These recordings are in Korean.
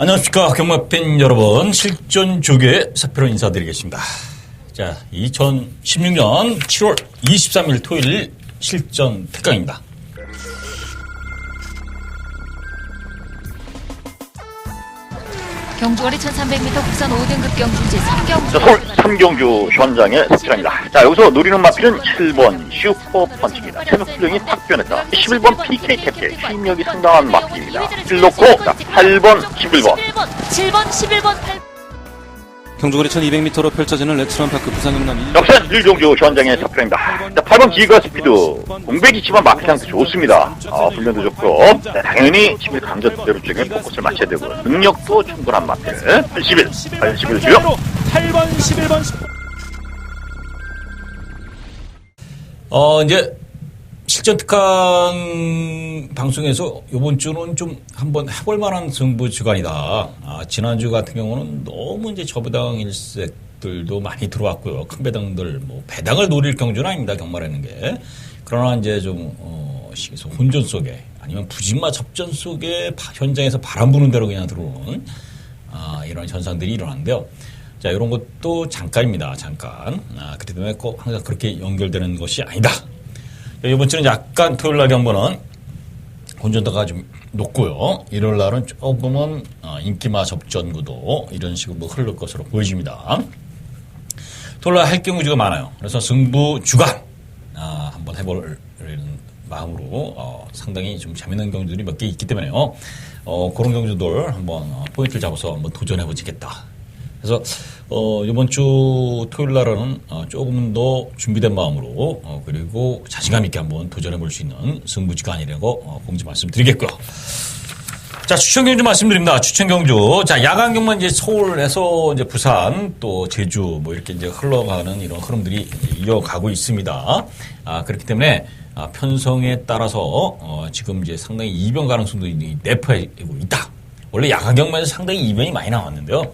안녕하십니까. 경마팬 여러분. 실전 조교의 사표로 인사드리겠습니다. 자, 2016년 7월 23일 토요일 실전 특강입니다. 경주거리 1300m 국산 5등급 경주제 3경주. 자, 서울 삼경주 현장의 사표입니다. 자, 여기서 노리는 마필은 7번 슈퍼펀치입니다. 체력 수령이 탁 변했다. 11번 PK 캡틴 힘력이 상당한 마필입니다. 1놓고 자, 8번 11번 7번 11번 8번. 경주거리 1200m로 펼쳐지는 레츠런파크 부산경남 역전 1경주 현장의 사표입니다. 자, 8번 기가 스피드 공백이지만 마필 상태 좋습니다. 훈련도 좋고 자, 당연히 11 강전대로 중에 포커스를 맞춰야 되고 능력도 충분한 마필 81 주요 8번 11번 이제 실전 특강 방송에서 이번 주는 좀 한번 해볼 만한 승부 주간이다. 지난주 같은 경우는 너무 이제 저배당 일색들도 많이 들어왔고요. 큰 배당들, 배당을 노릴 경주는 아닙니다. 경마라는 게. 그러나 이제 좀, 혼전 속에 아니면 부진마 접전 속에 현장에서 바람 부는 대로 그냥 들어오는, 이런 현상들이 일어나는데요. 자, 이런 것도 잠깐입니다. 잠깐. 그렇기 때문에 꼭 항상 그렇게 연결되는 것이 아니다. 이번 주는 약간 토요일 날 경보는 혼전도가 좀 높고요. 일요일 날은 조금은 인기마 접전 구도 이런 식으로 흐를 것으로 보여집니다. 토요일 날 할 경우가 많아요. 그래서 승부 주간 한번 해볼 마음으로 상당히 좀 재밌는 경주들이 몇 개 있기 때문에요. 그런 경주들 한번 포인트를 잡아서 한번 도전해보시겠다. 그래서 이번 주 토요일 날은 조금 더 준비된 마음으로 그리고 자신감 있게 한번 도전해 볼 수 있는 승부주간이라고 공지 말씀드리겠고요. 자, 추천 경주 말씀드립니다. 추천 경주. 자, 야간 경마 이제 서울에서 이제 부산 또 제주 이렇게 이제 흘러가는 이런 흐름들이 이어가고 있습니다. 그렇기 때문에 편성에 따라서 지금 이제 상당히 이변 가능성도 내포하고 있다. 원래 야간 경마에서 상당히 이변이 많이 나왔는데요.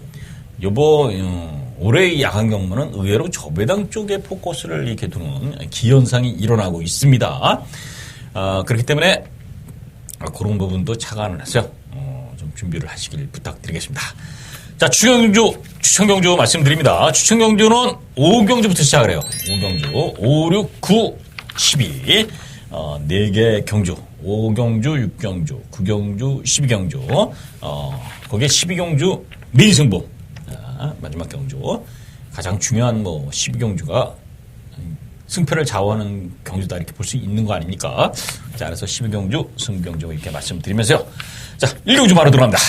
올해의 야간 경마는 의외로 저배당 쪽에 포커스를 이렇게 두는 기현상이 일어나고 있습니다. 그렇기 때문에 그런 부분도 착안을 해서 좀 준비를 하시길 부탁드리겠습니다. 자, 추천 경주 말씀드립니다. 추천 경주는 5경주부터 시작을 해요. 5경주, 5, 6, 9, 12. 4개 경주. 5경주, 6경주, 9경주, 12경주. 거기에 12경주 미승부. 마지막 경주. 가장 중요한 12경주가 승패를 좌우하는 경주다 이렇게 볼 수 있는 거 아닙니까? 자, 그래서 12경주, 승경주 이렇게 말씀드리면서요. 자, 1경주 바로 들어갑니다.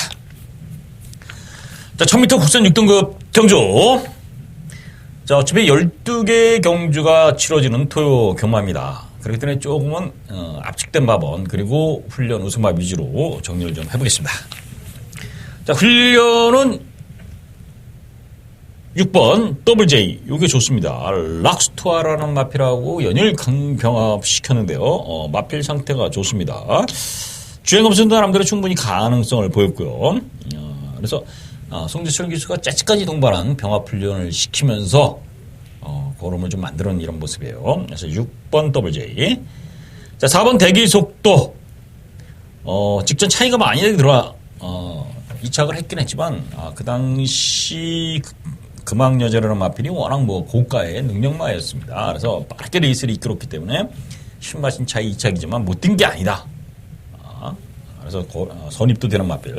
자, 1000m 국산 6등급 경주. 자, 어차피 12개 경주가 치러지는 토요 경마입니다. 그렇기 때문에 조금은 압축된 마번 그리고 훈련 우승마 위주로 정리를 좀 해보겠습니다. 자, 훈련은 6번 WJ 요게 좋습니다. 락스토아라는 마필하고 연일 강병합 시켰는데요. 마필 상태가 좋습니다. 주행검선도 나름대로 충분히 가능성을 보였고요. 그래서 송재철 기수가 재치까지 동반한 병합 훈련을 시키면서 걸음을 좀 만드는 이런 모습이에요. 그래서 6번 WJ. 자, 4번 대기 속도. 직전 차이가 많이 들어와 이착을 했긴 했지만 그 당시 금왕여자라는 마필이 워낙 고가의 능력마였습니다. 그래서 빠르게 레이스를 이끌었기 때문에 신마신 차이 이착이지만 못 뛴 게 아니다. 그래서 선입도 되는 마필.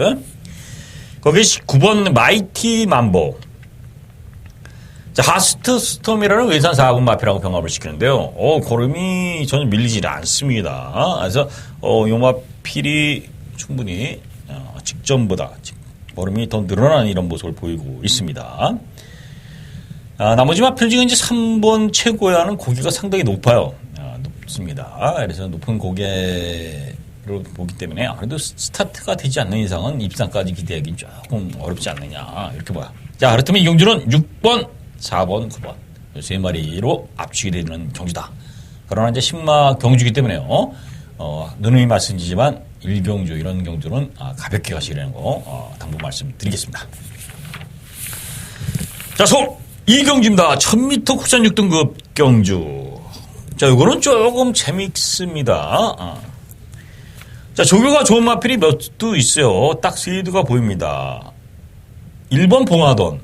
거기 9번 마이티 만보. 자, 하스트 스톰이라는 외산 4군 마필하고 병합을 시키는데요. 걸음이 전혀 밀리지 않습니다. 그래서 요 마필이 충분히 직전보다 걸음이 더 늘어나는 이런 모습을 보이고 있습니다. 나머지 마필 중에 이제 3번 최고야는 고개가 상당히 높아요. 높습니다. 그래서 높은 고개로 보기 때문에 아무래도 스타트가 되지 않는 이상은 입상까지 기대하기는 조금 어렵지 않느냐. 이렇게 봐요. 자, 그렇다면 이 경주는 6번, 4번, 9번. 세 마리로 압축이 되는 경주다. 그러나 이제 신마 경주이기 때문에요. 누누이 말씀드리지만 1경주 이런 경주는 가볍게 가시라는 거 당부 말씀드리겠습니다. 자, 서울 2경주입니다. 1000m 국산 6등급 경주. 자, 이거는 조금 재밌습니다. 자, 조교가 좋은 마필이 몇 두 있어요. 딱 세 두가 보입니다. 1번 봉화돈.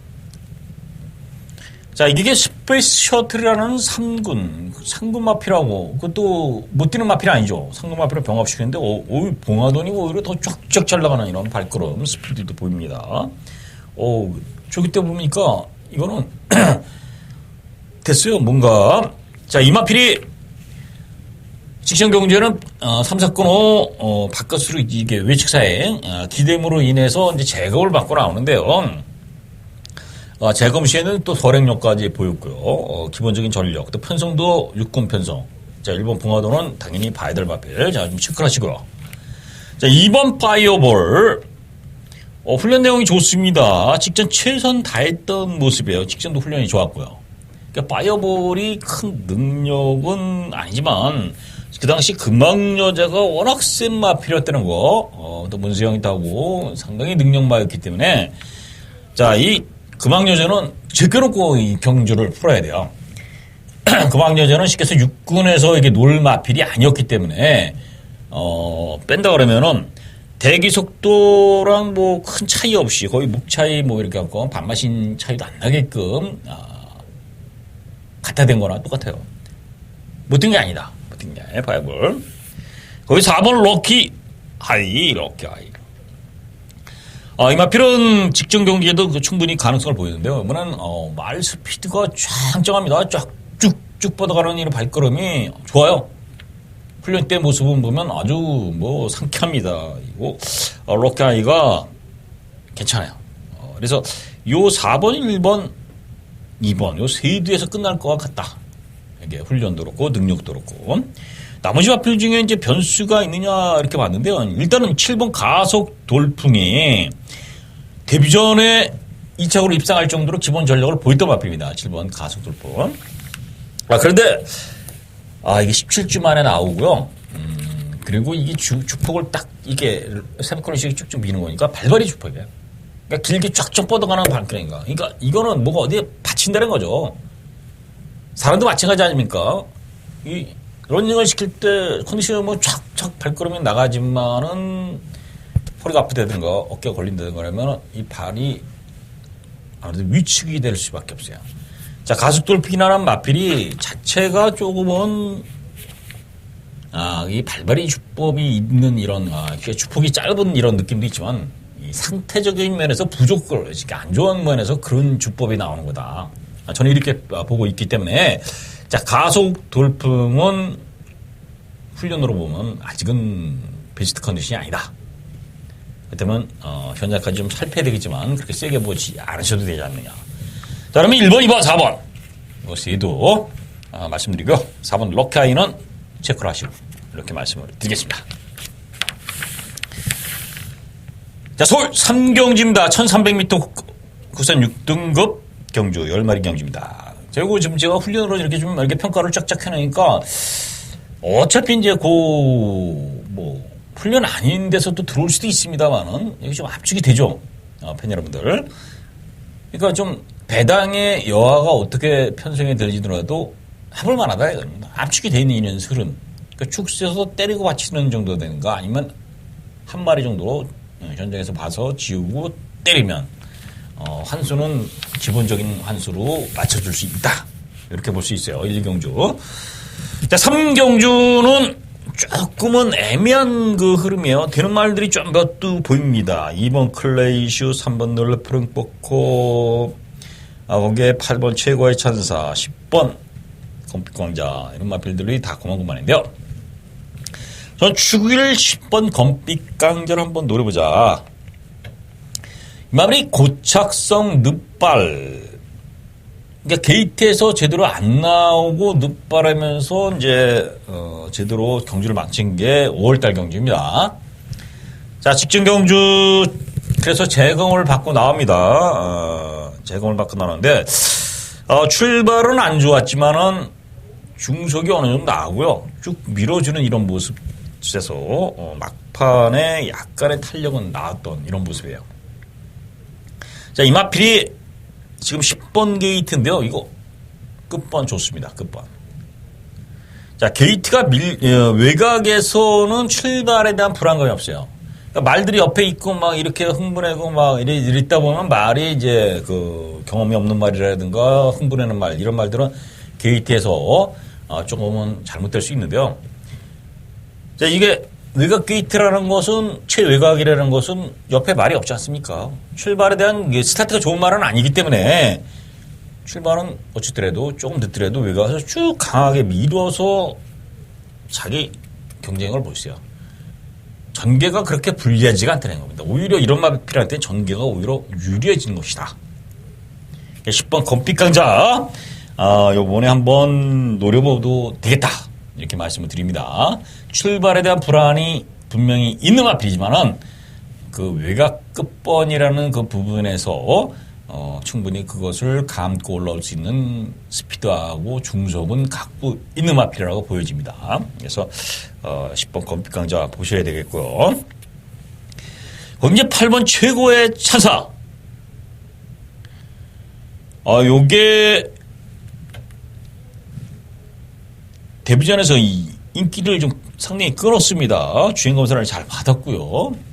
자, 이게 스페이스 셔틀이라는 상군 마필하고, 그것도 못 뛰는 마필이 아니죠. 상군 마필을 병합시키는데, 봉화돈이 오히려 더 쫙쫙 잘 나가는 이런 발걸음, 스피드도 보입니다. 저기 때 보니까, 이거는, 됐어요, 뭔가. 자, 이 마필이, 직전 경주에는 3, 4건 5 바깥으로 이게 외측사행 기대물로 인해서 이제 제거를 받고 나오는데요. 제검 시에는 또 설행력까지 보였고요. 기본적인 전력, 또 편성도 육군 편성. 자, 1번 봉화도는 당연히 봐야 될 마필. 자, 좀 체크를 하시고요. 자, 2번 파이어볼. 훈련 내용이 좋습니다. 직전 최선 다했던 모습이에요. 직전도 훈련이 좋았고요. 그러니까 파이어볼이 큰 능력은 아니지만 그 당시 금왕여자가 워낙 센 마필이었다는 거, 또 문수영이 타고 상당히 능력마였기 때문에, 자, 이 금왕여자는 제껴놓고 이 경주를 풀어야 돼요. 금왕여자는 쉽게 해서 육군에서 이게 놀 마필이 아니었기 때문에, 뺀다 그러면은, 대기 속도랑 뭐 큰 차이 없이 거의 묵 차이 뭐 이렇게 갖고 반마신 차이도 안 나게끔, 갖다 댄 거나 똑같아요. 못된 게 아니다. 파이볼. 거기 4번 럭키 하이. 이 마필은 직전 경기에도 충분히 가능성을 보이는데요. 이번엔 말 스피드가 짱짱합니다. 쫙쭉 뻗어가는 이런 발걸음이 좋아요. 훈련 때 모습은 보면 아주 뭐 상쾌합니다. 이거 럭키 하이가 괜찮아요. 그래서 요 4번, 1번, 2번 요 세 두에서 끝날 것 같다. 이게 훈련도 그렇고 능력도 그렇고 나머지 마필 중에 이제 변수가 있느냐 이렇게 봤는데요. 일단은 7번 가속 돌풍이 데뷔 전에 2차로 입상할 정도로 기본 전력을 보였던 마필입니다. 7번 가속 돌풍. 그런데 이게 17주 만에 나오고요. 그리고 이게 주폭을 딱 이게 세미콜리식이 쭉쭉 미는 거니까 발발이 주폭이에요. 그러니까 길게 쫙쫙 뻗어가는 발걸음인가. 그러니까 이거는 뭐가 어디에 받친다는 거죠. 사람도 마찬가지 아닙니까? 이 러닝을 시킬 때 컨디션이 뭐 촥촥 발걸음이 나가지만은 허리가 아프다든가 어깨가 걸린다든가 그러면 이 발이 아무래도 위축이 될 수밖에 없어요. 자, 가속돌풍이라는 마필이 자체가 조금은 이 발발이 주법이 있는 이런 주폭이 짧은 이런 느낌도 있지만 이 상태적인 면에서 부족을 안 좋은 면에서 그런 주법이 나오는 거다. 저는 이렇게 보고 있기 때문에, 자, 가속 돌풍은 훈련으로 보면 아직은 베스트 컨디션이 아니다. 그렇다면, 현재까지 좀 살펴야 되겠지만, 그렇게 세게 보지 않으셔도 되지 않느냐. 자, 그러면 1번, 2번, 4번. 이것도, 말씀드리고요. 4번 럭키아이는 체크를 하시고, 이렇게 말씀을 드리겠습니다. 자, 서울 3경지입니다. 1300m 국산 6등급. 경주 10마리 경주입니다. 제가 지금 훈련으로 이렇게 좀 이렇게 평가를 쫙쫙 해놓으니까 어차피 이제 훈련 아닌 데서 또 들어올 수도 있습니다만은 여기 좀 압축이 되죠. 팬 여러분들. 그러니까 좀 배당의 여하가 어떻게 편성이 될지더라도 해볼 만하다 이겁니다. 압축이 되어 있는 이년술은 그러니까 축 써서 때리고 받치는 정도 되는가 아니면 한 마리 정도로 현장에서 봐서 지우고 때리면 환수는 기본적인 환수로 맞춰줄 수 있다. 이렇게 볼 수 있어요. 1경주. 자, 3경주는 조금은 애매한 그 흐름이에요. 되는 말들이 좀 몇 두 보입니다. 2번 클레이슈, 3번 널프랭포코, 거기에 8번 최고의 찬사, 10번 검빛광자, 이런 마필들이 다 고만고만인데요. 전 축일 10번 검빛광자를 한번 노려보자. 마무리 고착성 늪발. 그러니까 게이트에서 제대로 안 나오고 늪발하면서 이제 제대로 경주를 마친 게 5월달 경주입니다. 자, 직전 경주 그래서 재검을 받고 나옵니다. 재검을 받고 나오는데 출발은 안 좋았지만은 중속이 어느 정도 나오고요. 쭉 밀어주는 이런 모습에서 막판에 약간의 탄력은 나왔던 이런 모습이에요. 자, 이 마필이 지금 10번 게이트인데요. 이거 끝번 좋습니다. 끝번. 자, 자, 게이트가 외곽에서는 출발에 대한 불안감이 없어요. 그러니까 말들이 옆에 있고 막 이렇게 흥분하고 막 이랬다 보면 말이 이제 그 경험이 없는 말이라든가 흥분하는 말 이런 말들은 게이트에서 조금은 잘못될 수 있는데요. 자, 이게 외곽 게이트라는 것은 최외곽이라는 것은 옆에 말이 없지 않습니까? 출발에 대한 스타트가 좋은 말은 아니기 때문에 출발은 어쨌더라도 조금 늦더라도 외곽에서 쭉 강하게 밀어서 자기 경쟁력을 보였어요. 전개가 그렇게 불리하지가 않다는 겁니다. 오히려 이런 마필할 때 전개가 오히려 유리해지는 것이다. 10번 검빛 강자 요번에 한번 노려봐도 되겠다 이렇게 말씀을 드립니다. 출발에 대한 불안이 분명히 있는 마필이지만은 그 외곽 끝번이라는 그 부분에서 충분히 그것을 감고 올라올 수 있는 스피드하고 중속은 갖고 있는 마필이라고 보여집니다. 그래서 10번 검빛 강자 보셔야 되겠고요. 거기 이제 8번 최고의 찬사. 요게 데뷔전에서 이 인기를 좀 상당히 끌었습니다. 주행 검사를 잘 받았고요.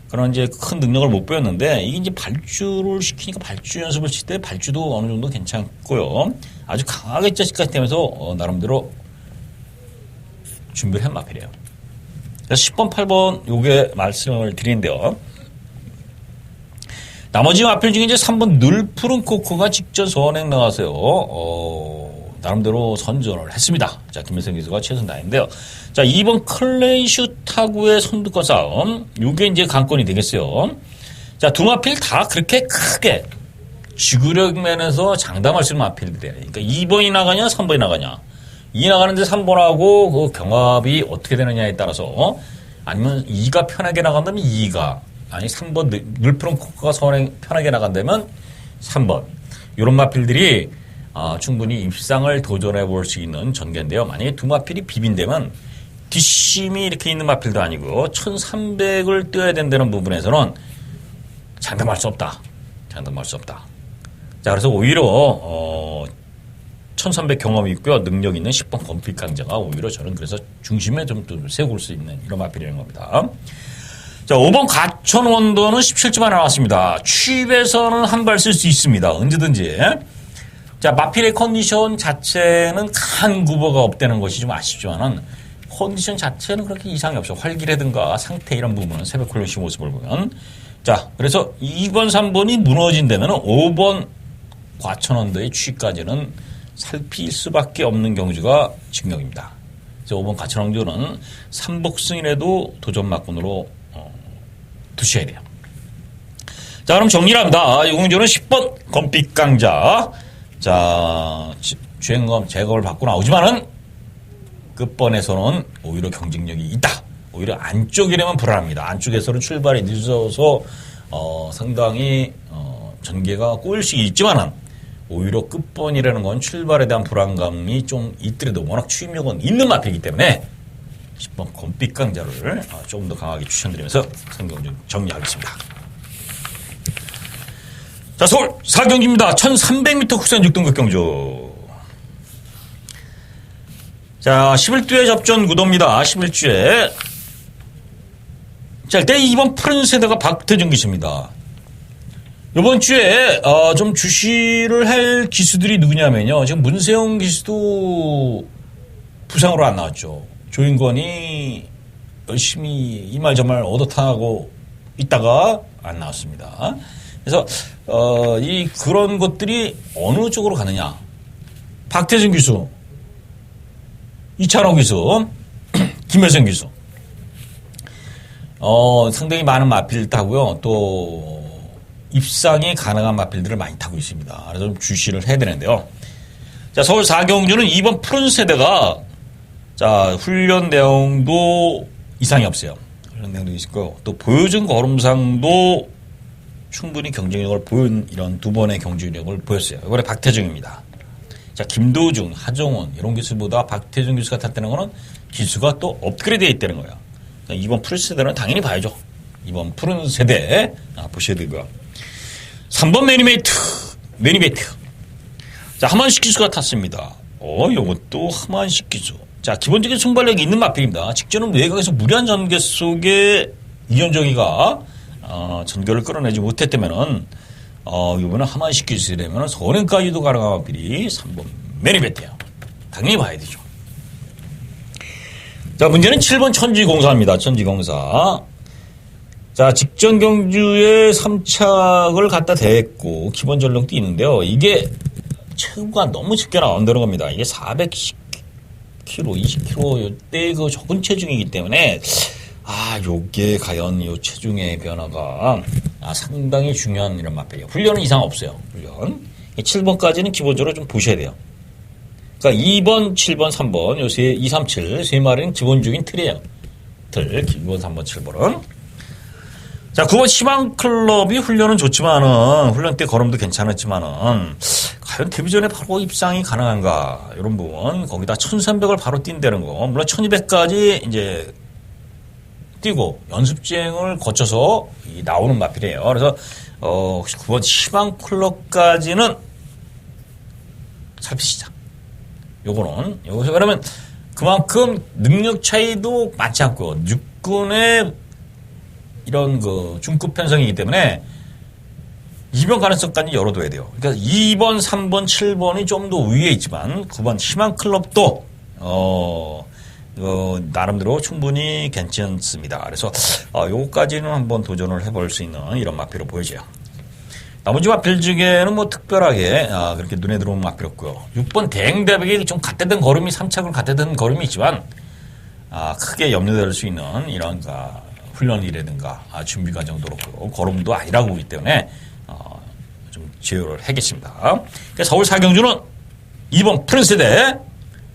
그런 이제 큰 능력을 못 보였는데 이게 이제 발주를 시키니까 발주 연습을 칠 때 발주도 어느 정도 괜찮고요. 아주 강하게 짜식까지 되면서 나름대로 준비를 한 마필이에요. 그래서 10번, 8번 요게 말씀을 드리는데요. 나머지 마필 중에 이제 3번 늘푸른 코코가 직전 선행 나가서요. 나름대로 선전을 했습니다. 자, 김일성 기수가 최선 다했는데요. 자, 2번 클레이슈 타구의 선두권 싸움. 요게 이제 관건이 되겠어요. 자, 두 마필 다 그렇게 크게 지구력 면에서 장담할 수 있는 마필들이에요. 그러니까 2번이 나가냐, 3번이 나가냐. 2 나가는데 3번하고 그 경합이 어떻게 되느냐에 따라서 아니면 2가 편하게 나간다면 2가 아니 3번 늘푸른 코코가 편하게 나간다면 3번. 이런 마필들이 충분히 입상을 도전해 볼 수 있는 전개인데요. 만약에 두 마필이 비빈다면 뒷심이 이렇게 있는 마필도 아니고 1300을 뛰어야 된다는 부분에서는 장담할 수 없다. 장담할 수 없다. 자, 그래서 오히려 1300 경험이 있고요. 능력 있는 10번 검빛 강자가 오히려 저는 그래서 중심에 좀 세울 수 있는 이런 마필이라는 겁니다. 자, 5번 과천 원도는 17주만 나왔습니다. 취입에서는 한 발 쓸 수 있습니다. 언제든지. 자, 마필의 컨디션 자체는 간 구보가 없다는 것이 좀 아쉽지만은 컨디션 자체는 그렇게 이상이 없어. 활기라든가 상태 이런 부분은 새벽 콜로시 모습을 보면. 자, 그래서 2번, 3번이 무너진다면 5번 과천원도의 취까지는 살필 수밖에 없는 경주가 증명입니다. 그래서 5번 과천원도는 3복승이라도 도전 막군으로 두셔야 돼요. 자, 그럼 정리를 합니다. 이 경주는 10번 검빛 강자. 자, 주행검 제거를 받고 나오지만은 끝번에서는 오히려 경쟁력이 있다. 오히려 안쪽이라면 불안합니다. 안쪽에서는 출발이 늦어서 상당히 전개가 꼬일 수 있지만은 오히려 끝번이라는 건 출발에 대한 불안감이 좀 있더라도 워낙 추임력은 있는 마필이기 때문에 10번 검빛 강자를 조금 더 강하게 추천드리면서 선경주 정리하겠습니다. 자, 서울 4경주입니다. 1300m 국산 6등급 경주. 자, 11주에 접전 구도입니다. 11주에. 자, 일단 2번 푸른 세대가 박태준 기수입니다. 이번 주에 좀 주시를 할 기수들이 누구냐면요. 지금 문세영 기수도 부상으로 안 나왔죠. 조인권이 열심히 이 말 저 말 얻어타고 있다가 안 나왔습니다. 그래서 그런 것들이 어느 쪽으로 가느냐. 박태준 기수, 이찬호 기수, 김혜성 기수. 상당히 많은 마필 타고요. 또 입상이 가능한 마필들을 많이 타고 있습니다. 그래서 좀 주시를 해야 되는데요. 자, 서울 4경주는 2번 푸른 세대가 자, 훈련 내용도 이상이 없어요. 훈련 내용도 있고 또 보여준 걸음상도 충분히 경쟁력을 보인 이런 두 번의 경쟁력을 보였어요. 이번에 박태중입니다. 자, 김도중, 하정원 이런 기수보다 박태중 기수가 탔다는 거는 기수가 또 업그레이드 되어 있다는 거예요. 자, 이번 푸른 세대는 당연히 봐야죠. 이번 푸른 세대 보셔야 되고요. 3번 매니메이트. 자, 하만식 기수가 탔습니다. 요것도 하만식 기수. 자, 기본적인 순발력이 있는 마필입니다. 직전은 외곽에서 무리한 전개 속에 이현정이가 전결을 끌어내지 못했다면은 이번에 하만시키시려면 선행까지도 가능한 마필이 3번 매니베트예요. 당연히 봐야 되죠. 자, 문제는 7번 천지공사입니다. 천지공사. 자, 직전 경주에 3착을 갖다 댔고 기본 전력도 있는데요. 이게 체구가 너무 적게 나온다는 겁니다. 이게 410kg, 20kg 이때 그 적은 체중이기 때문에 요게 과연 요 체중의 변화가 상당히 중요한 이런 마필이에요. 훈련은 이상 없어요. 훈련. 7번까지는 기본적으로 좀 보셔야 돼요. 그러니까 2번, 7번, 3번, 요 2, 3, 7, 세 마리는 기본적인 틀이에요. 틀, 2번, 3번, 7번은. 자, 9번 희망클럽이 훈련은 좋지만은, 훈련 때 걸음도 괜찮았지만은, 과연 데뷔전에 바로 입상이 가능한가, 이런 부분. 거기다 1300을 바로 뛴다는 거. 물론 1200까지 이제 뛰고, 연습주행을 거쳐서 나오는 마필이에요. 그래서, 혹시 9번 희망클럽까지는 살피시자. 요거서 그러면 그만큼 능력 차이도 많지 않고 육군의 이런 그 중급 편성이기 때문에 이변 가능성까지 열어둬야 돼요. 그러니까 2번, 3번, 7번이 좀 더 위에 있지만 9번 희망클럽도 나름대로 충분히 괜찮습니다. 그래서 요거까지는 한번 도전을 해볼 수 있는 이런 마필로 보여져요. 나머지 마필 중에는 뭐 특별하게 그렇게 눈에 들어오는 마필 없고요. 6번 대행대백이 좀 갓대된 걸음이 3착으로 갓대된 걸음이 있지만 크게 염려될 수 있는 이런 훈련이라든가 준비 과정도 그렇고 걸음도 아니라고 보기 때문에 좀 제어를 하겠습니다. 그러니까 서울 사경주는 2번 프린스대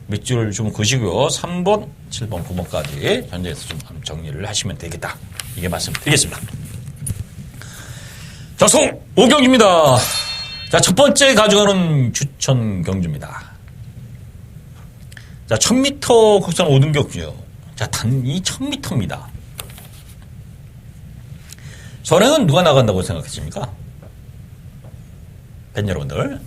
밑줄 좀 그시고요. 3번, 7번, 9번까지 현재에서 좀 정리를 하시면 되겠다. 이게 말씀드리겠습니다. 자, 송 5경기입니다. 자, 첫 번째 가져가는 추천 경주입니다. 자, 1000m 국산 5등 경주요. 자, 단위 1000m입니다. 선행은 누가 나간다고 생각하십니까? 팬 여러분들.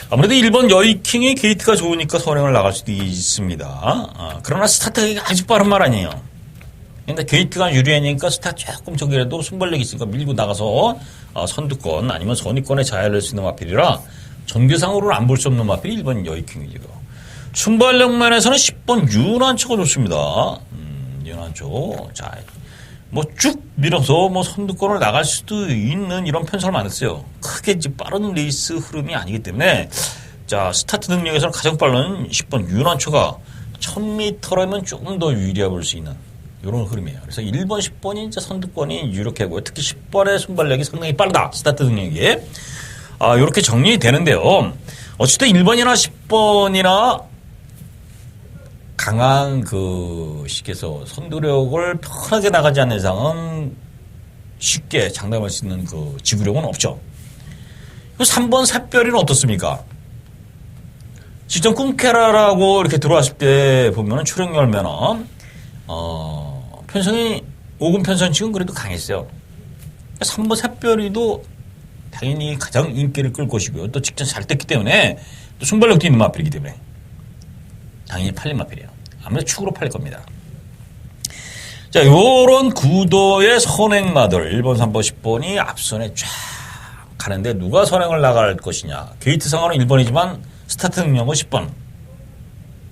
아무래도 1번 여의킹의 게이트가 좋으니까 선행을 나갈 수도 있습니다. 그러나 스타트가 아주 빠른 말 아니에요. 근데 게이트가 유리하니까 스타트 조금 저기라도 순발력이 있으니까 밀고 나가서 선두권 아니면 선위권에 자해를 할 수 있는 마필이라 전개상으로는 안 볼 수 없는 마필이 1번 여의킹이죠. 순발력 면에서는 10번 윤환초가 좋습니다. 윤환초. 자, 뭐 쭉 밀어서 뭐 선두권을 나갈 수도 있는 이런 편성을 만들었어요. 크게 이제 빠른 레이스 흐름이 아니기 때문에 자, 스타트 능력에서는 가장 빠른 10번 윤환초가 1000m라면 조금 더 유리해 볼 수 있는 이런 흐름이에요. 그래서 1번, 10번이 이제 선두권이 유력하고요. 특히 10번의 순발력이 상당히 빠르다. 스타트 능력이. 이렇게 정리되는데요. 어쨌든 1번이나 10번이나 강한 식에서 선두력을 편하게 나가지 않는 이상은 쉽게 장담할 수 있는 지구력은 없죠. 3번 샛별이는 어떻습니까? 직전 꿈케라라고 이렇게 들어왔을 때 보면은 출행 열면은 편성이 5군 편성치곤 그래도 강했어요. 3번 샛별이도 당연히 가장 인기를 끌 것이고요. 또 직전 잘 뗐기 때문에 또 순발력도 있는 마필이기 때문에 당연히 팔린 마필이에요. 아무래도 축으로 팔릴 겁니다. 자, 요런 구도의 선행마들 1번, 3번, 10번이 앞선에 쫙 가는데 누가 선행을 나갈 것이냐. 게이트 상황은 1번이지만 스타트 능력은 10번.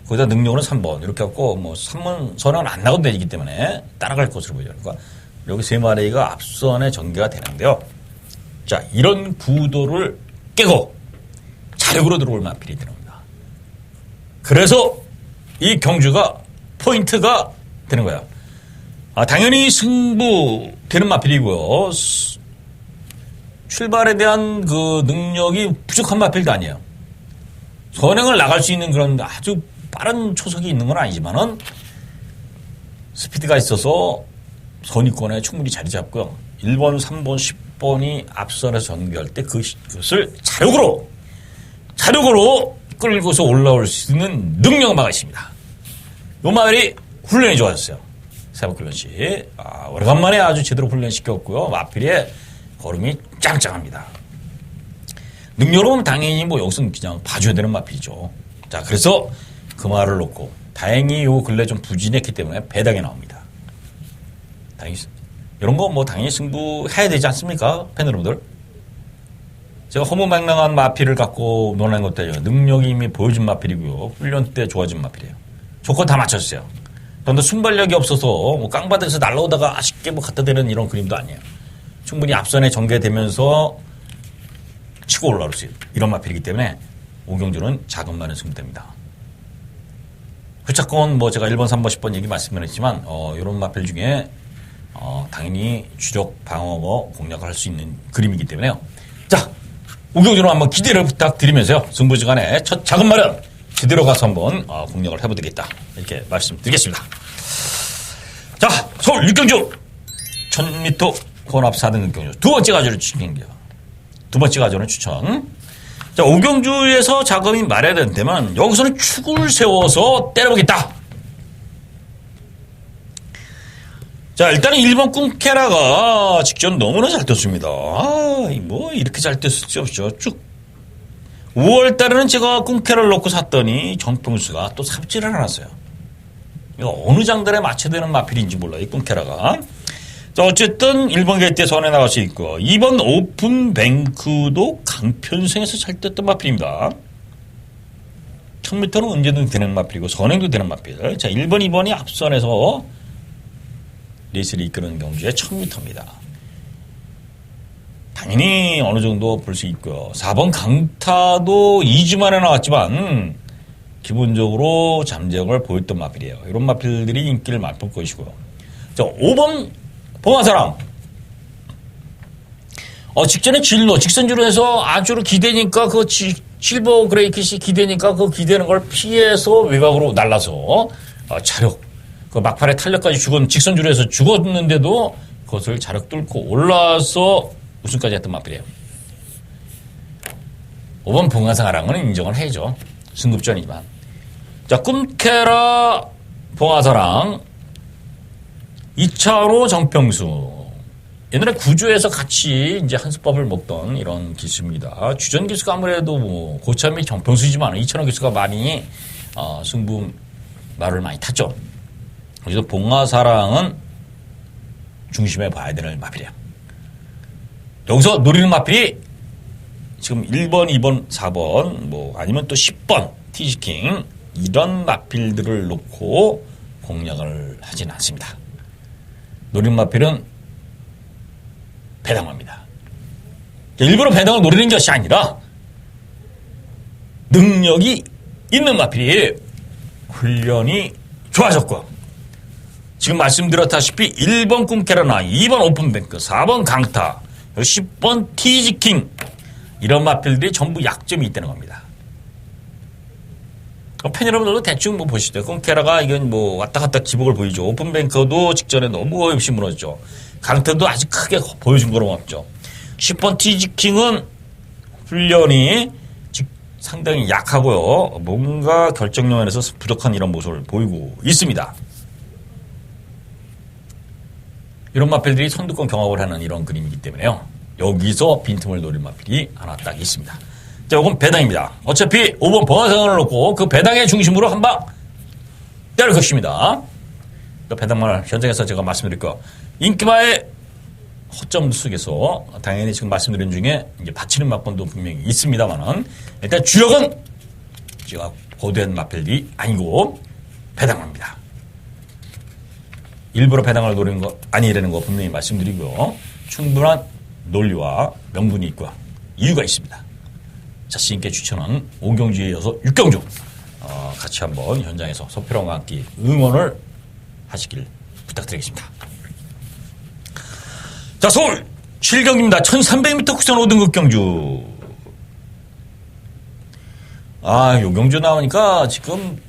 거기다 능력은 3번. 이렇게 갖고, 3번 선행은 안 나가도 되기 때문에 따라갈 것으로 보여요. 그러니까 여기 세 마리가 앞선에 전개가 되는데요. 자, 이런 구도를 깨고 자력으로 들어올 마필이 되는 겁니다. 그래서 이 경주가 포인트가 되는 거야. 당연히 승부되는 마필이고요. 출발에 대한 능력이 부족한 마필도 아니에요. 선행을 나갈 수 있는 그런 아주 빠른 초석이 있는 건 아니지만은 스피드가 있어서 선위권에 충분히 자리 잡고요. 1번, 3번, 10번이 앞선에서 전개할 때 그것을 자력으로 끌고서 올라올 수 있는 능력마가 있습니다. 요 마을이 훈련이 좋아졌어요. 세바훈련씨. 오래간만에 아주 제대로 훈련시켰고요. 마필의 걸음이 짱짱합니다. 능력으로 보면 당연히 여기서 그냥 봐줘야 되는 마필이죠. 자, 그래서 그 말을 놓고 다행히 요 근래 좀 부진했기 때문에 배당이 나옵니다. 당연히 이런 거 뭐 당연히 승부해야 되지 않습니까? 팬 여러분들. 제가 허무맹랑한 마필을 갖고 논하는 것도 아니에요. 능력이 이미 보여준 마필이고요. 훈련 때 좋아진 마필이에요. 조건 다 맞췄어요. 그런데 순발력이 없어서 뭐 깡바닥에서 날라오다가 아쉽게 뭐 갖다 대는 이런 그림도 아니에요. 충분히 앞선에 전개되면서 치고 올라올 수 있는 이런 마필이기 때문에 오경주는 자금만의 승부됩니다. 회차권 뭐 제가 1번, 3번, 10번 얘기 말씀드렸지만 이런 마필 중에 당연히 주력 방어거 공략을 할 수 있는 그림이기 때문에요. 자, 오경주는 한번 기대를 부탁드리면서요. 승부지간에 첫 자금 마련 제대로 가서 한번 공략을 해보겠다 이렇게 말씀드리겠습니다. 자, 서울 육경주 1000m 혼합 4등 육경주 두 번째 가주를 추천합니다. 두 번째 가주는 추천. 자, 오경주에서 자금이 마련된 데만 여기서는 축을 세워서 때려보겠다. 자, 일단은 1번 꿈케라가 직전 너무나 잘 떴습니다. 뭐 이렇게 잘 떴을 수 없죠. 쭉 5월 달에는 제가 꿈케라를 넣고 샀더니 정평수가 또 삽질을 해놨어요. 이거 어느 장단에 맞춰야 되는 마필인지 몰라요, 이 꿈케라가. 자, 어쨌든 1번 게이트에 선에 나갈 수 있고 2번 오픈뱅크도 강편성에서 잘 떴던 마필입니다. 1000m는 언제든 되는 마필이고 선행도 되는 마필. 자, 1번, 2번이 앞선에서 레이스를 이끄는 경주의 1000m입니다. 당연히 어느 정도 볼 수 있고요. 4번 강타도 2주 만에 나왔지만 기본적으로 잠재력을 보였던 마필이에요. 이런 마필들이 인기를 맛볼 것이고요. 자, 5번 봉화사랑. 직전에 진로, 직선주로 해서 아주로 기대니까 그 실버 그레이킷이 기대니까 그 기대는 걸 피해서 외곽으로 날라서 자력, 그 막판에 탄력까지 직선주로 해서 죽었는데도 그것을 자력 뚫고 올라와서 우승까지 했던 마필이에요. 5번 봉화사랑은 인정을 해야죠. 승급전이지만. 자, 꿈케라 봉화사랑 2차로 정평수. 옛날에 구조에서 같이 이제 한수법을 먹던 이런 기수입니다. 주전 기수가 아무래도 뭐 고참이 정평수지만 2차로 기수가 많이 승부 말을 많이 탔죠. 그래서 봉화사랑은 중심에 봐야 되는 마필이에요. 여기서 노리는 마필이 지금 1번, 2번, 4번 뭐 아니면 또 10번 티지킹 이런 마필들을 놓고 공략을 하진 않습니다. 노리는 마필은 배당합니다. 일부러 배당을 노리는 것이 아니라 능력이 있는 마필이 훈련이 좋아졌고 지금 말씀드렸다시피 1번 꿈케라나 2번 오픈뱅크 4번 강타 10번 티지킹 이런 마필들이 전부 약점이 있다는 겁니다. 팬 여러분들도 대충 뭐 보시죠. 꿈케라가 이건 뭐 왔다 갔다 기복을 보이죠. 오픈뱅크도 직전에 너무 어이없이 무너졌죠. 강타도 아직 크게 보여준 거는 없죠. 10번 티지킹은 훈련이 상당히 약하고요. 뭔가 결정력 면에서 부족한 이런 모습을 보이고 있습니다. 이런 마필들이 선두권 경합을 하는 이런 그림이기 때문에요. 여기서 빈틈을 노릴 마필이 하나 딱 있습니다. 자, 이건 배당입니다. 어차피 5번 봉화사랑을 놓고 그 배당의 중심으로 한 방 때릴 것입니다. 그 배당만 현장에서 제가 말씀드릴 거. 인기마의 허점 속에서 당연히 지금 말씀드린 중에 이제 받치는 막번도 분명히 있습니다만은 일단 주력은 제가 고된 마필이 아니고 배당합니다. 일부러 배당을 노리는 거 아니라는 거 분명히 말씀드리고요. 충분한 논리와 명분이 있고 이유가 있습니다. 자신있게 추천한 오경주에 이어서 육경주 같이 한번 현장에서 서표랑과 함께 응원을 하시길 부탁드리겠습니다. 자, 서울 7경기입니다. 1300m 국산 5등급 경주. 요 경주 나오니까 지금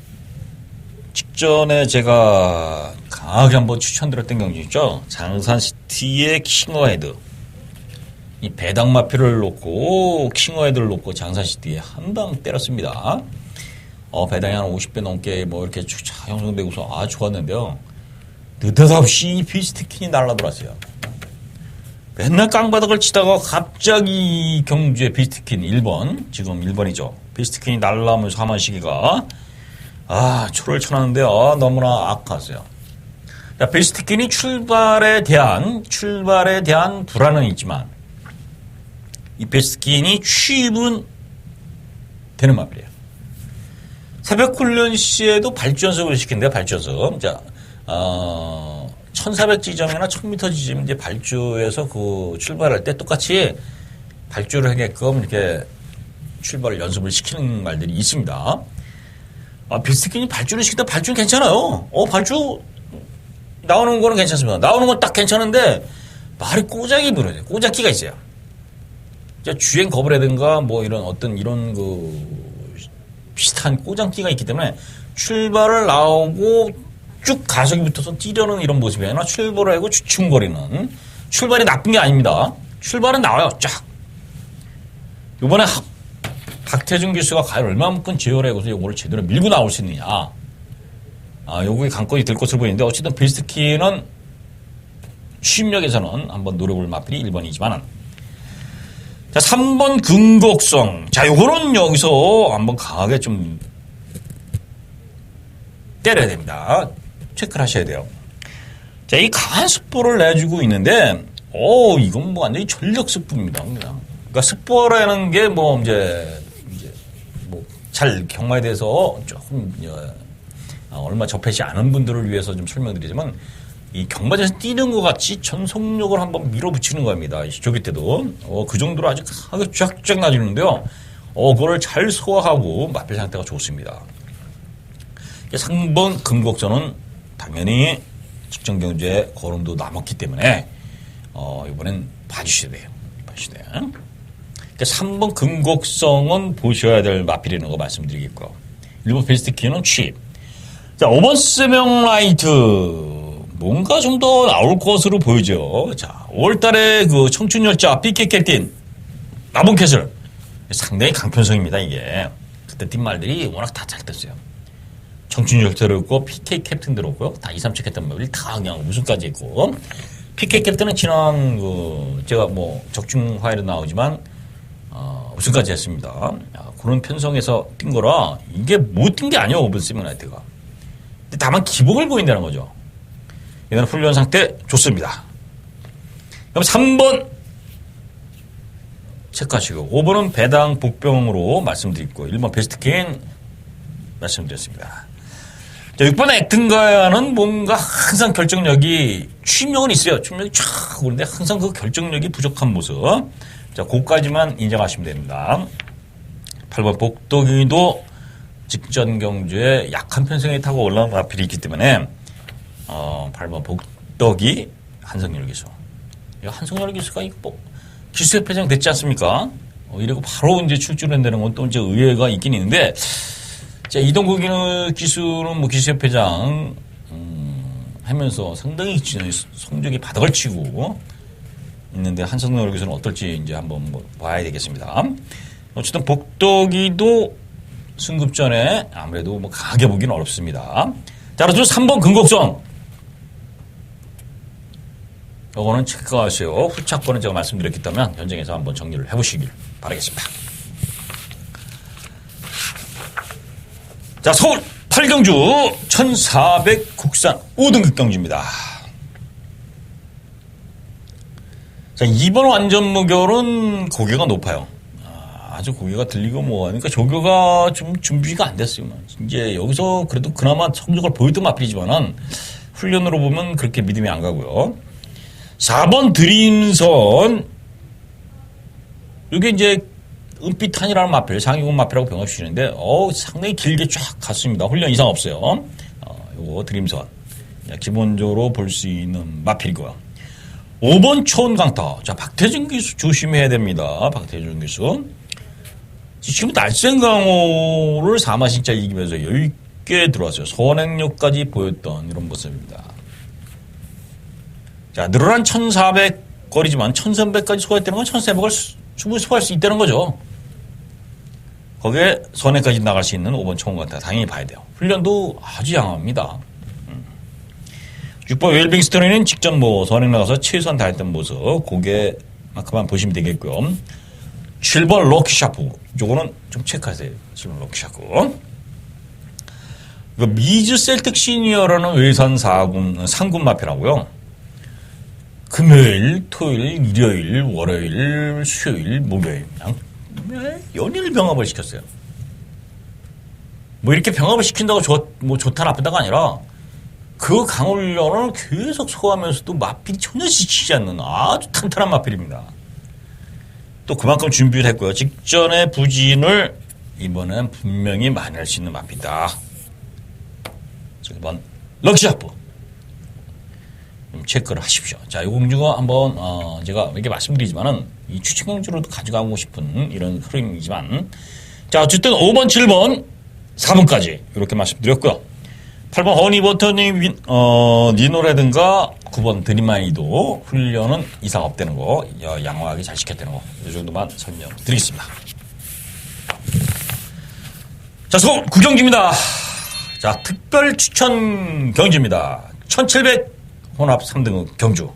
직전에 제가 강하게 한번 추천드렸던 경주 있죠. 장산시티의 킹어헤드. 이 배당 마필을 놓고 킹어헤드를 놓고 장산시티에 한 방 때렸습니다. 배당이 한 50배 넘게 뭐 이렇게 형성되고서 좋았는데요. 느닷없이 비스티킨이 날라들었어요. 맨날 깡바닥을 치다가 갑자기 경주의 비스티킨 1번, 지금 1번이죠. 비스티킨이 날라오면서 하만시기가 초를 쳐놨는데, 너무나 악하세요. 자, 베스트킨이 출발에 대한 불안은 있지만, 이 베스트킨이 취입은 되는 마필이에요. 새벽 훈련 시에도 발주 연습을 시킨대요, 발주 연습. 자, 1400 지점이나 1000m 지점 이제 발주에서 그 출발할 때 똑같이 발주를 하게끔 이렇게 출발을 연습을 시키는 말들이 있습니다. 베스트킨이 발주를 시키다 발주는 괜찮아요. 발주 나오는 거는 괜찮습니다. 나오는 건 딱 괜찮은데 말이 꼬작이 부러져요. 꼬작기가 있어요. 주행 거부라든가 뭐 이런 비슷한 꼬장기가 있기 때문에 출발을 나오고 쭉 가속이 붙어서 뛰려는 이런 모습이 아니라 출발을 하고 주춤거리는 출발이 나쁜 게 아닙니다. 출발은 나와요. 쫙. 이번에 박태준 교수가 과연 얼마만큼 제어하고서 요거를 제대로 밀고 나올 수 있느냐. 요거에 관건이 될 것으로 보이는데 어쨌든 베스트킨은 취입력에서는 한번 노려볼 마필이 1번이지만은 자, 3번 근곡성. 자, 요거는 여기서 한번 강하게 좀 때려야 됩니다. 체크를 하셔야 돼요. 자, 이 강한 습보를 내주고 있는데, 이건 뭐 완전히 전력 습보입니다. 그러니까 습보라는 게 뭐 이제 뭐 잘 경마에 대해서 조금 얼마 접하지 않은 분들을 위해서 좀 설명드리지만 이 경마장에서 뛰는 것 같이 전속력을 한번 밀어붙이는 겁니다. 조기 때도. 그 정도로 아주 강하게 쫙쫙 놔주는데요. 그걸 잘 소화하고 마필 상태가 좋습니다. 3번 금곡선은 당연히 직전 경주에 거름도 남았기 때문에, 이번엔 봐주셔야 돼요. 봐주셔야 돼요. 그러니까 3번 금곡성은 보셔야 될 마필이라는 거 말씀드리겠고요. 1번 베스트키는 취입. 자, 5번 세명라이트. 뭔가 좀 더 나올 것으로 보이죠. 자, 5월달에 그 청춘열차 PK 캡틴 나본캐슬 상당히 강편성입니다. 이게 그때 뛴 말들이 워낙 다 잘 떴어요. 청춘열차를 했고 PK 캡틴 들었고요. 다 2, 3책 했던 말들이 다 그냥 우승까지 했고 PK 캡틴은 지난 제가 뭐 적중화에도 나오지만 우승까지 했습니다. 그런 편성에서 뛴 거라 이게 못 뛴 게 아니에요. 5번 세명라이트가. 근데 다만 기복을 보인다는 거죠. 이거는 훈련 상태 좋습니다. 그럼 3번 체크하시고 5번은 배당 복병으로 말씀드리고 1번 베스트킨 말씀드렸습니다. 자, 6번의 액튼가야는 뭔가 항상 결정력이 취임력은 있어요. 취임력이 쫙 오는데 항상 그 결정력이 부족한 모습. 자, 그까지만 인정하시면 됩니다. 8번 복덕이도 직전 경주에 약한 편성에 타고 올라온 마필이 있기 때문에 8번 복덕이 한성열 기수. 한성열 기수가 뭐 기수협회장 됐지 않습니까? 이러고 바로 이제 출주한다는 건 또 이제 의외가 있긴 있는데, 자, 이동국 기수는 뭐 기수협회장 하면서 상당히 성적이 바닥을 치고 있는데 한성열 기수는 어떨지 이제 한번 뭐 봐야 되겠습니다. 어쨌든 복덕이도 승급전에 아무래도 뭐 강하게 보기는 어렵습니다. 자, 그래서 3번 근곡성. 요거는 체크하세요. 후착권은 제가 말씀드렸기 때문에 현장에서 한번 정리를 해보시길 바라겠습니다. 자, 서울 8경주 1400 국산 5등급 경주입니다. 자, 2번 완전무결은 고개가 높아요. 아주 고개가 들리고 뭐 하니까 조교가 좀 준비가 안 됐어요. 이제 여기서 그래도 그나마 성적을 보였던 마필이지만은 훈련으로 보면 그렇게 믿음이 안 가고요. 4번 드림선. 이게 이제 은빛탄이라는 마필, 상위군 마필하고 병합 주시는데, 상당히 길게 쫙 갔습니다. 훈련 이상 없어요. 요거 드림선. 기본적으로 볼 수 있는 마필이고요. 5번 초원강타. 자, 박태준 기수 조심해야 됩니다. 박태준 기수. 지금 날쌘강호를 4마신짜 이기면서 10개 들어왔어요. 선행력까지 보였던 이런 모습입니다. 자, 늘어난 1400 거리지만 1300까지 소화했다는 건 1300을 충분히 소화할 수 있다는 거죠. 거기에 선행까지 나갈 수 있는 5번 초원강타 당연히 봐야 돼요. 훈련도 아주 양호합니다. 6번 웰빙 스토리는 직전 뭐 선행 나가서 최선 다했던 모습, 그게만큼만 보시면 되겠고요. 7번 럭키샤프. 요거는 좀 체크하세요. 7번 럭키샤프. 이거 미즈 셀틱 시니어라는 외산 상군 마피라고요. 금요일, 토요일, 일요일, 월요일, 수요일, 목요일 그냥 연일 병합을 시켰어요. 뭐 이렇게 병합을 시킨다고 좋다 나쁘다가 아니라 그 강훈련을 계속 소화하면서도 마필이 전혀 지치지 않는 아주 탄탄한 마필입니다. 또 그만큼 준비를 했고요. 직전의 부진을 이번엔 분명히 많이 할 수 있는 마필이다. 이번 럭시아프 체크를 하십시오. 자, 이 공주가 한번 제가 이렇게 말씀드리지만은 이 추천 공주로도 가져가고 싶은 이런 흐름이지만 자, 어쨌든 5번, 7번, 4번까지 이렇게 말씀드렸고요. 8번 허니버터님 니노라든가 9번 드림마이도 훈련은 이상 없다는 거, 양호하게 잘 시켰다는 거, 이 정도만 설명드리겠습니다. 자, 서울 구경지입니다. 자, 특별 추천 경주입니다. 1700 혼합 3등급 경주.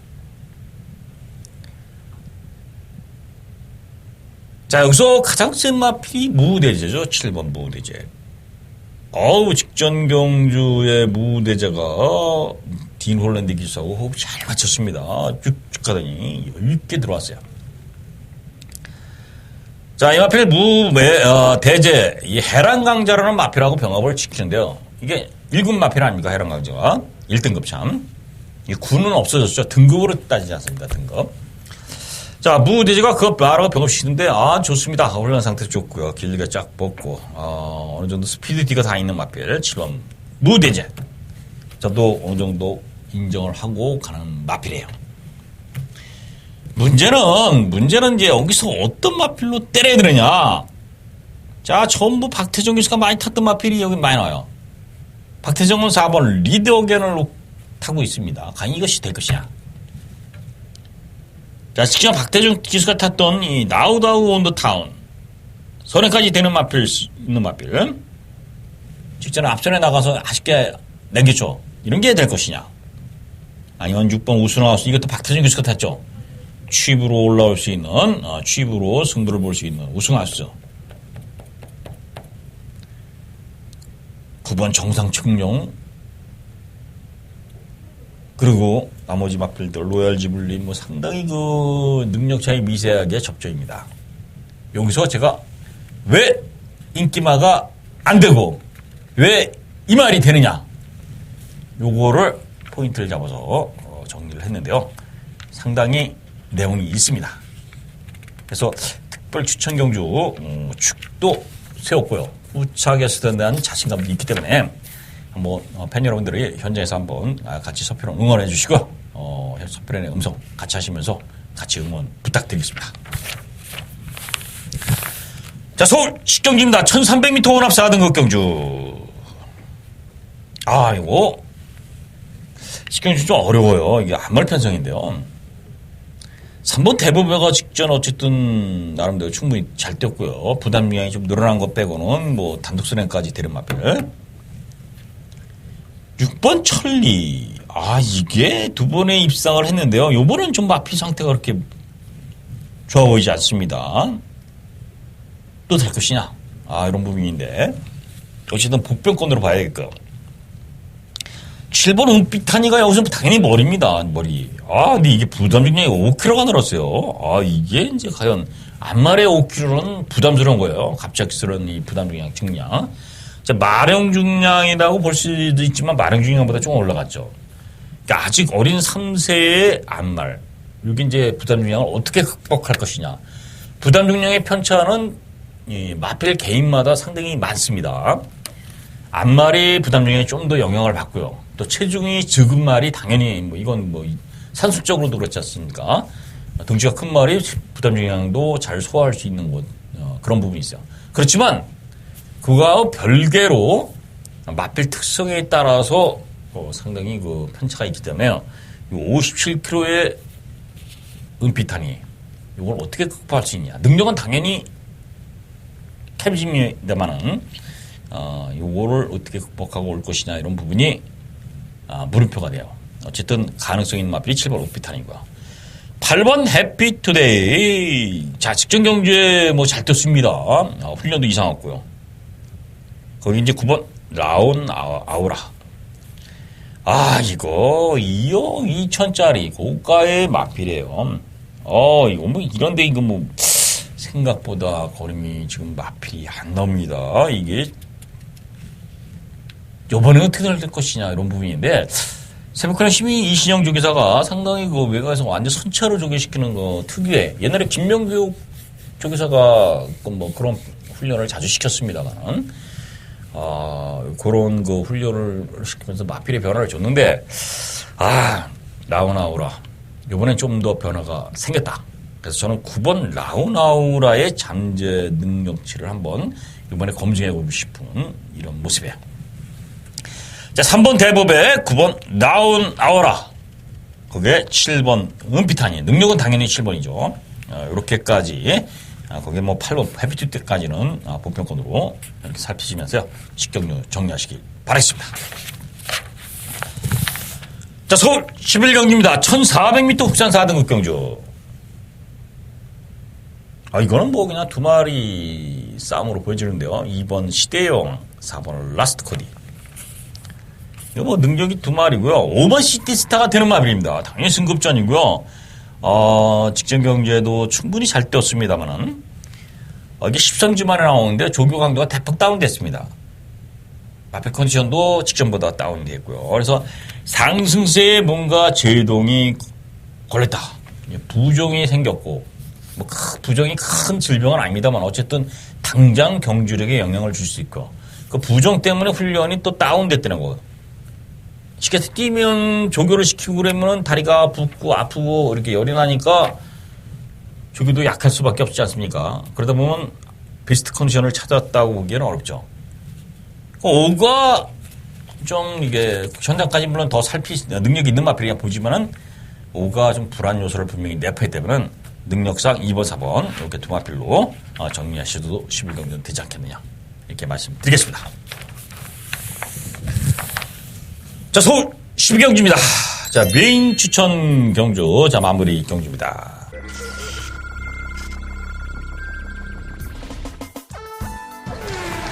자, 여기서 가장 센 마필이 무대제죠. 7번 무대제. 직전 경주의 무대제가 딘 홀랜드 기수하고 호흡 잘 맞췄습니다. 쭉쭉 가더니 10개 들어왔어요. 자, 이 마필 대제, 이 해랑강자라는 마필하고 병합을 지키는데요. 이게 1군 마필 아닙니까? 해랑강자가. 1등급 참. 이 군은 없어졌죠. 등급으로 따지지 않습니다. 등급. 자, 무대제가 그 말하고 병합시키는데, 좋습니다. 훈련 상태 좋고요. 길게 쫙 뻗고, 어느 정도 스피드 D가 다 있는 마필, 7번 무대제. 저도 어느 정도 인정을 하고 가는 마필이에요. 문제는 이제 여기서 어떤 마필로 때려야 되느냐. 자, 전부 박태정 교수가 많이 탔던 마필이 여기 많이 나와요. 박태정은 4번 리드 어겐을 타고 있습니다. 과연 이것이 될 것이냐. 자, 직접 박태정 기수가 탔던 이 나우다우 온 더 타운. 선행까지 되는 마필, 있는 마필. 직전에 앞선에 나가서 아쉽게 남겼죠. 이런 게 될 것이냐. 아니면 6번 우스나우스. 이것도 박태정 기수가 탔죠. 취입으로 올라올 수 있는, 취입으로 승부를 볼 수 있는 우승하우스. 9번 정상측룡. 그리고 나머지 마필들 로얄 지블린 뭐 상당히 그 능력 차이 미세하게 접조입니다. 여기서 제가 왜 인기마가 안 되고 왜 이 말이 되느냐, 요거를 포인트를 잡아서 정리를 했는데요. 상당히 내용이 있습니다. 그래서 특별 추천 경주 축도 세웠고요. 우차게스에 대한 자신감도 있기 때문에 한번 팬 여러분들이 현장에서 한번 같이 서편을 응원해 주시고 서편의 음성 같이 하시면서 같이 응원 부탁드리겠습니다. 자, 서울 식경주입니다. 1300m 혼합 4등급 경주. 이거 식경주 좀 어려워요. 이게 한말 편성인데요. 3번 대부배가 직전 어쨌든 나름대로 충분히 잘 뛰었고요. 부담 영향이 좀 늘어난 것 빼고는 뭐 단독 선행까지 되는 마필. 6번 천리. 이게 두 번의 입상을 했는데요. 요번은 좀 마필 상태가 그렇게 좋아 보이지 않습니다. 또 될 것이냐. 이런 부분인데. 어쨌든 복병권으로 봐야겠고요. 7번 은비타니가 여기서 당연히 머리입니다. 머리. 근데 이게 부담 중량이 5kg가 늘었어요. 이게 이제 과연 앞말의 5kg는 부담스러운 거예요. 갑작스러운 이 부담 중량. 자, 마령 중량이라고 볼 수도 있지만 마령 중량보다 좀 올라갔죠. 그러니까 아직 어린 3세의 앞말. 여기 이제 부담 중량을 어떻게 극복할 것이냐. 부담 중량의 편차는 이 마필 개인마다 상당히 많습니다. 앞말이 부담 중량에 좀 더 영향을 받고요. 또 체중이 적은 말이 당연히 이건 산술적으로도 그렇지 않습니까? 덩치가 큰 말이 부담 중량도 잘 소화할 수 있는 그런 부분이 있어요. 그렇지만 그거와 별개로 마필 특성에 따라서 상당히 그 편차가 있기 때문에 57kg의 은피타니 이걸 어떻게 극복할 수 있냐. 능력은 당연히 캡입니다만은 요거를 어떻게 극복하고 올 것이냐 이런 부분이 물음표가 돼요. 어쨌든 가능성 있는 마필이 7번 오피탄이고요. 8번 해피투데이. 자, 직전 경주에 잘 뛰었습니다. 훈련도 이상 없고요. 거기 이제 9번 라온 아우라. 아, 이거 2억 2천짜리 고가의 마필이에요. 이거 뭐 이런데 이거 뭐 생각보다 걸음이 지금 마필이 안 나옵니다. 이게 요번에 어떻게 될 것이냐 이런 부분인데 세미코나 12 이신영 조교사가 상당히 그 외곽에서 완전 선차로 조교시키는 거 특유의 옛날에 김명교육 조교사가 뭐 그런 훈련을 자주 시켰습니다만 그런 그 훈련을 시키면서 마필의 변화를 줬는데 라우나우라 이번엔 좀 더 변화가 생겼다. 그래서 저는 9번 라우나우라의 잠재 능력치를 한번 이번에 검증해보고 싶은 이런 모습이에요. 자, 3번 대법에 9번 라우나우라 거기에 7번 은피타니 능력은 당연히 7번이죠. 이렇게까지 거기에 뭐 8번 해피투 때까지는 본편권으로 이렇게 살피시면서요. 식경류 정리하시기 바라겠습니다. 자, 서울 11경기입니다. 1400m 국산 4등급 경주. 이거는 뭐 그냥 두 마리 싸움으로 보여지는데요. 2번 시대용, 4번 라스트 코디. 이거 뭐 능력이 두 마리고요. 5번 시티스타가 되는 마필입니다. 당연히 승급전이고요. 직전 경기에도 충분히 잘 뛰었습니다만은 이게 13주 만에 나오는데 조교 강도가 대폭 다운됐습니다. 마필 컨디션도 직전보다 다운됐고요. 그래서 상승세에 뭔가 제동이 걸렸다. 부종이 생겼고 뭐 부종이 큰 질병은 아닙니다만 어쨌든 당장 경주력에 영향을 줄 수 있고 그 부종 때문에 훈련이 또 다운됐다는 거예요. 쉽게 뛰면 조교를 시키고 그러면 다리가 붓고 아프고 이렇게 열이 나니까 조교도 약할 수밖에 없지 않습니까? 그러다 보면 베스트 컨디션을 찾았다고 보기에는 어렵죠. 오가 좀 이게 현장까지 물론 더 능력이 있는 마필이야 보지만은 오가 좀 불안 요소를 분명히 내포했기 때문에 능력상 2번, 4번 이렇게 두 마필로 정리하셔도 11경기는 되지 않겠느냐 이렇게 말씀드리겠습니다. 자, 서울 12경주입니다. 자, 메인 추천 경주. 자, 마무리 경주입니다.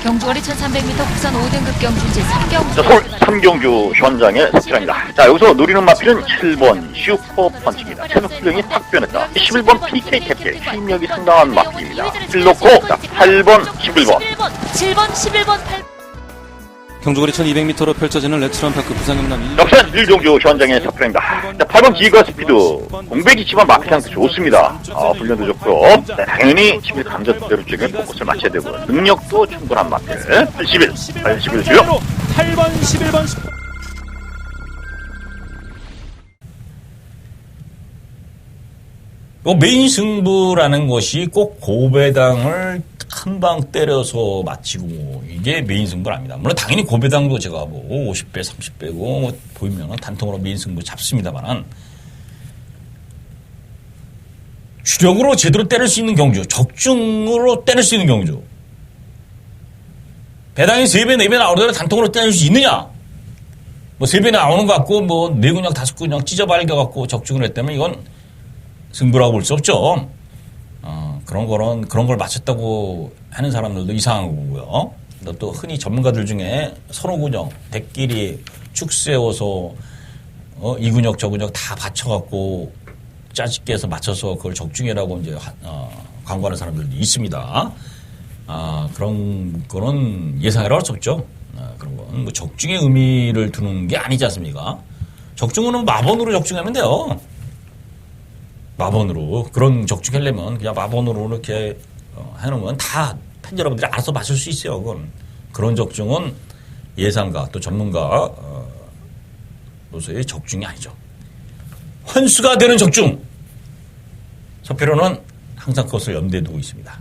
경주거리 1300m 국산 5등급 경주 제3경주. 자, 서울 3경주 현장의 석진입니다. 자, 여기서 노리는 마필은 7번 슈퍼펀치입니다. 체력 수령이 확 변했다. 11번 PK 캡틴 힘력이 상당한 마필입니다. 필놓고 8번 11번 7번 11번 8번. 경주거리 1200m로 펼쳐지는 레츠런파크 부산경남 역산 1경주 현장의 석진입니다. 자, 8번 기거 스피드 공백이 치만 마필 상태 좋습니다. 훈련도 좋고요. 자, 당연히 11 감자대로 쪽에 포커스를 맞춰야 되고 능력도 충분한 마필 81 주요. 8번 11번 메인 승부라는 것이 꼭 고배당을 한 방 때려서 마치고 이게 메인 승부는 아닙니다. 물론 당연히 고배당도 제가 뭐 50배, 30배고 뭐 보이면 단통으로 메인 승부 잡습니다만은 주력으로 제대로 때릴 수 있는 경주, 적중으로 때릴 수 있는 경주. 배당이 3배, 4배 나오더라도 단통으로 때릴 수 있느냐? 뭐 3배 나오는 것 같고 뭐 4근육, 5근육 찢어발겨갖고 적중을 했다면 이건 승부라고 볼 수 없죠. 그런 걸 맞췄다고 하는 사람들도 이상한 거고요. 또 흔히 전문가들 중에 선호근육, 대끼리 축 세워서 이 근육, 저 근육 다 받쳐갖고 짜집게 해서 맞춰서 그걸 적중이라고 이제 광고하는 사람들도 있습니다. 그런 거는 예상이라고 할 수 없죠. 그런 건 뭐 적중의 의미를 두는 게 아니지 않습니까? 적중은 마번으로 적중하면 돼요. 마번으로 그런 적중하려면 그냥 마번으로 이렇게 해놓으면 다 팬 여러분들이 알아서 맞출 수 있어요. 그런 적중은 예상가 또 전문가 로서의 적중이 아니죠. 환수가 되는 적중. 서필호는 항상 그것을 염두에 두고 있습니다.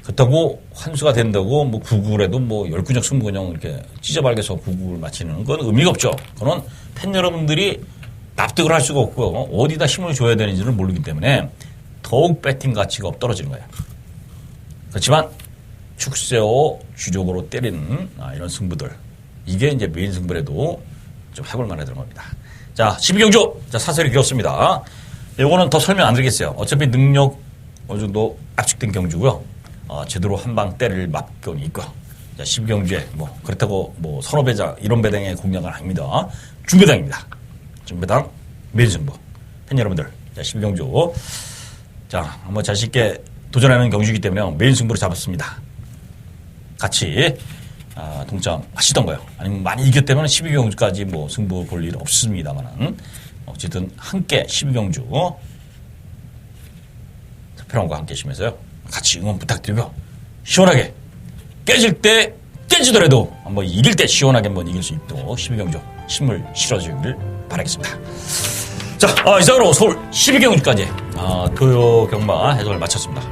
그렇다고 환수가 된다고 뭐 구글에도 뭐 10근육, 20근육 이렇게 찢어발겨서 구글을 맞히는 건 의미가 없죠. 그건 팬 여러분들이 납득을 할 수가 없고 어디다 힘을 줘야 되는지를 모르기 때문에 더욱 배팅 가치가 떨어지는 거예요. 그렇지만 축세어 주력으로 때리는 이런 승부들 이게 이제 메인 승부라도 좀 해볼 만하다는 겁니다. 자, 12경주 자, 사설이 길었습니다. 이거는 더 설명 안 드리겠어요. 어차피 능력 어느 정도 압축된 경주고요. 제대로 한 방 때릴 맛권이 있고 자, 12경주에 그렇다고 서너 배당, 이런 배당의 공략은 아닙니다. 중배당입니다. 중배당 매일승부. 팬 여러분들, 자, 12경주. 자, 한번 자신있게 도전하는 경주이기 때문에 매일승부로 잡았습니다. 같이, 동참하시던가요? 아니면 많이 이겼다면 12경주까지 승부 볼 일 없습니다만은, 어쨌든 함께 12경주, 특별함과 함께 하시면서요. 같이 응원 부탁드리고, 시원하게, 깨질 때 깨지더라도 한번 이길 때 시원하게 한번 이길 수 있도록 12경주 힘을 실어주기를 바라겠습니다. 자, 이상으로 서울 12경주까지 토요 경마 해설을 마쳤습니다.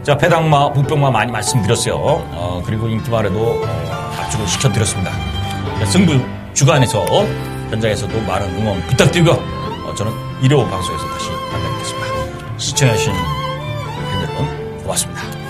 자, 배당마, 북병마 많이 말씀드렸어요. 그리고 인기말에도 압축을 시켜드렸습니다. 자, 승부 주간에서 현장에서도 많은 응원 부탁드리고 저는 1호 방송에서 다시 만나뵙겠습니다. 시청해주신 팬 여러분 고맙습니다.